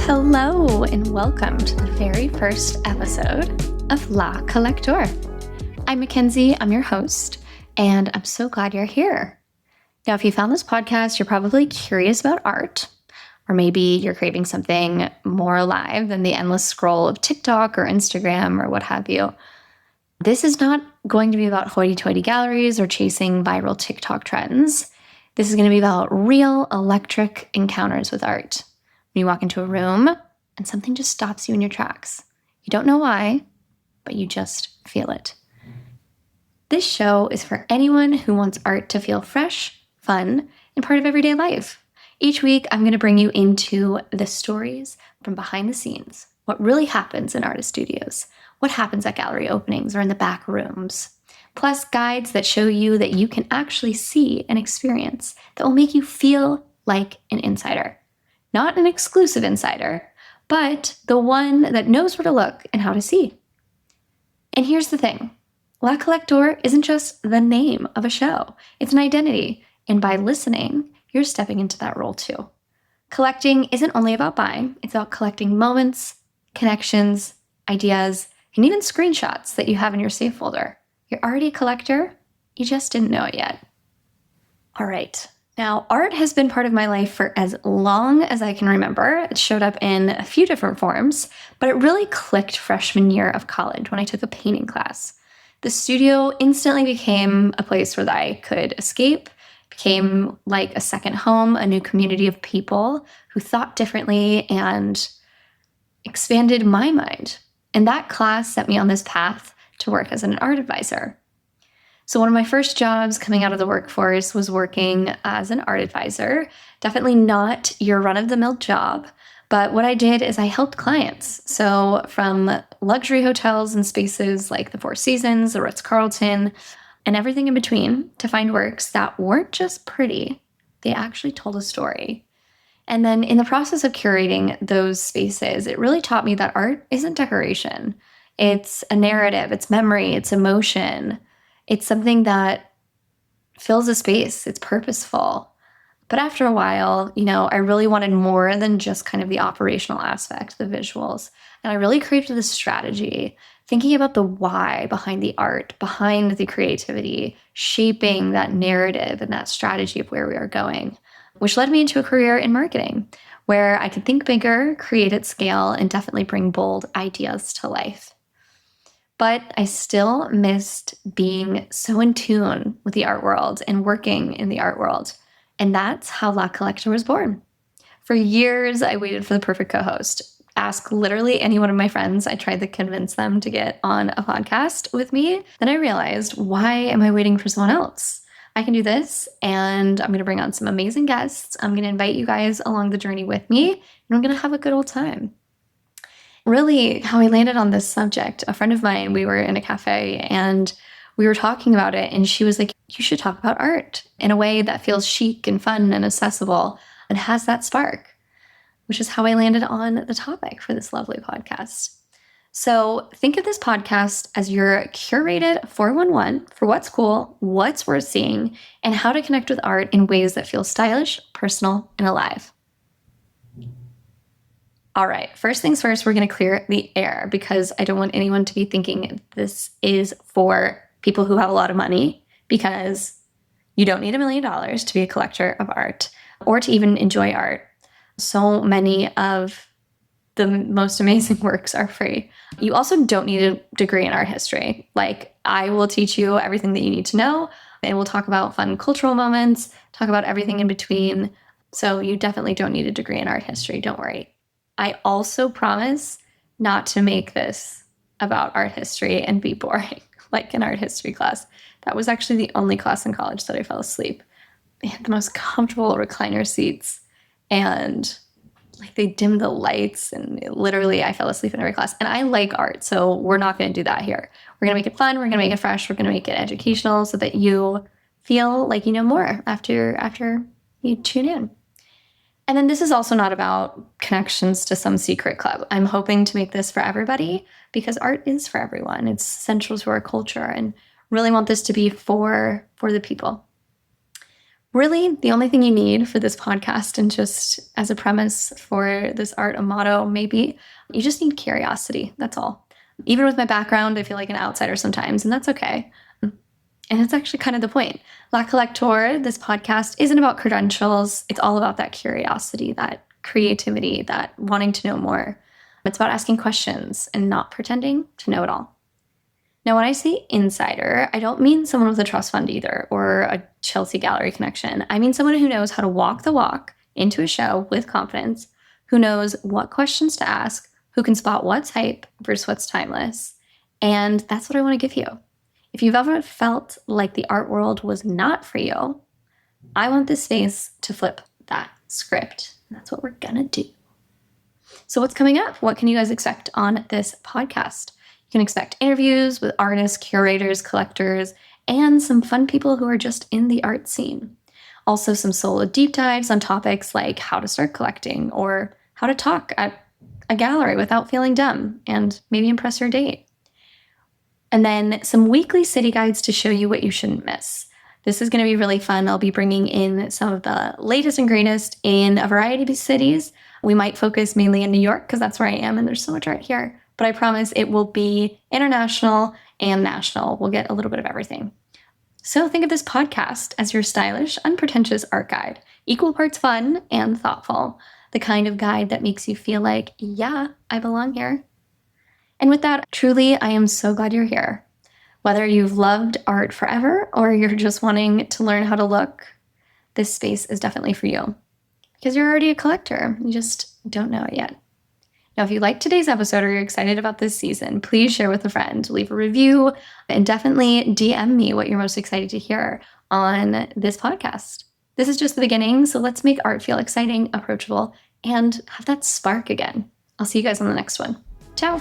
Hello, and welcome to the very first episode of La Collector. I'm Mackenzie, I'm your host, and I'm so glad you're here. Now, if you found this podcast, you're probably curious about art, or maybe you're craving something more alive than the endless scroll of TikTok or Instagram or what have you. This is not going to be about hoity-toity galleries or chasing viral TikTok trends. This is going to be about real electric encounters with art. When you walk into a room and something just stops you in your tracks. You don't know why, but you just feel it. This show is for anyone who wants art to feel fresh, fun, and part of everyday life. Each week, I'm going to bring you into the stories from behind the scenes, what really happens in artist studios, what happens at gallery openings or in the back rooms, plus guides that show you that you can actually see and experience that will make you feel like an insider. Not an exclusive insider, but the one that knows where to look and how to see. And here's the thing. La Collector isn't just the name of a show. It's an identity. And by listening, you're stepping into that role too. Collecting isn't only about buying. It's about collecting moments, connections, ideas, and even screenshots that you have in your save folder. You're already a collector. You just didn't know it yet. All right. Now, art has been part of my life for as long as I can remember. It showed up in a few different forms, but it really clicked freshman year of college when I took a painting class. The studio instantly became a place where I could escape, became like a second home, a new community of people who thought differently and expanded my mind. And that class set me on this path to work as an art advisor. So one of my first jobs coming out of the workforce was working as an art advisor. Definitely not your run-of-the-mill job, but what I did is I helped clients. So from luxury hotels and spaces like the Four Seasons, the Ritz-Carlton, and everything in between to find works that weren't just pretty, they actually told a story. And then in the process of curating those spaces, it really taught me that art isn't decoration. It's a narrative, it's memory, it's emotion. It's something that fills a space. It's purposeful. But after a while, I really wanted more than just kind of the operational aspect, the visuals. And I really craved the strategy, thinking about the why behind the art, behind the creativity, shaping that narrative and that strategy of where we are going, which led me into a career in marketing, where I could think bigger, create at scale, and definitely bring bold ideas to life. But I still missed being so in tune with the art world and working in the art world. And that's how La Collector was born. For years, I waited for the perfect co-host. Ask literally any one of my friends. I tried to convince them to get on a podcast with me. Then I realized, why am I waiting for someone else? I can do this, and I'm going to bring on some amazing guests. I'm going to invite you guys along the journey with me, and we're going to have a good old time. Really, how I landed on this subject, a friend of mine, we were in a cafe and we were talking about it, and she was like, you should talk about art in a way that feels chic and fun and accessible and has that spark, which is how I landed on the topic for this lovely podcast. So think of this podcast as your curated 411 for what's cool, what's worth seeing, and how to connect with art in ways that feel stylish, personal, and alive. All right, first things first, we're going to clear the air because I don't want anyone to be thinking this is for people who have a lot of money, because you don't need $1 million to be a collector of art or to even enjoy art. So many of the most amazing works are free. You also don't need a degree in art history. Like, I will teach you everything that you need to know, and we'll talk about fun cultural moments, talk about everything in between. So you definitely don't need a degree in art history, don't worry. I also promise not to make this about art history and be boring, like an art history class. That was actually the only class in college that I fell asleep. They had the most comfortable recliner seats, and like they dimmed the lights, and literally I fell asleep in every class. And I like art, so we're not going to do that here. We're going to make it fun. We're going to make it fresh. We're going to make it educational so that you feel like you know more after you tune in. And then this is also not about connections to some secret club. I'm hoping to make this for everybody because art is for everyone. It's central to our culture, and really want this to be for the people. Really, the only thing you need for this podcast and just as a premise for this art, a motto, maybe, you just need curiosity. That's all. Even with my background, I feel like an outsider sometimes, and that's okay. And it's actually kind of the point. La Collector, this podcast, isn't about credentials. It's all about that curiosity, that creativity, that wanting to know more. It's about asking questions and not pretending to know it all. Now, when I say insider, I don't mean someone with a trust fund either or a Chelsea gallery connection. I mean someone who knows how to walk the walk into a show with confidence, who knows what questions to ask, who can spot what's hype versus what's timeless. And that's what I want to give you. If you've ever felt like the art world was not for you, I want this space to flip that script. And that's what we're going to do. So what's coming up? What can you guys expect on this podcast? You can expect interviews with artists, curators, collectors, and some fun people who are just in the art scene. Also some solo deep dives on topics like how to start collecting or how to talk at a gallery without feeling dumb and maybe impress your date. And then some weekly city guides to show you what you shouldn't miss. This is going to be really fun. I'll be bringing in some of the latest and greatest in a variety of cities. We might focus mainly in New York because that's where I am and there's so much art here. But I promise it will be international and national. We'll get a little bit of everything. So think of this podcast as your stylish, unpretentious art guide, equal parts fun and thoughtful, the kind of guide that makes you feel like, yeah, I belong here. And with that, truly, I am so glad you're here. Whether you've loved art forever or you're just wanting to learn how to look, this space is definitely for you because you're already a collector. You just don't know it yet. Now, if you liked today's episode or you're excited about this season, please share with a friend, leave a review, and definitely DM me what you're most excited to hear on this podcast. This is just the beginning, so let's make art feel exciting, approachable, and have that spark again. I'll see you guys on the next one. Ciao.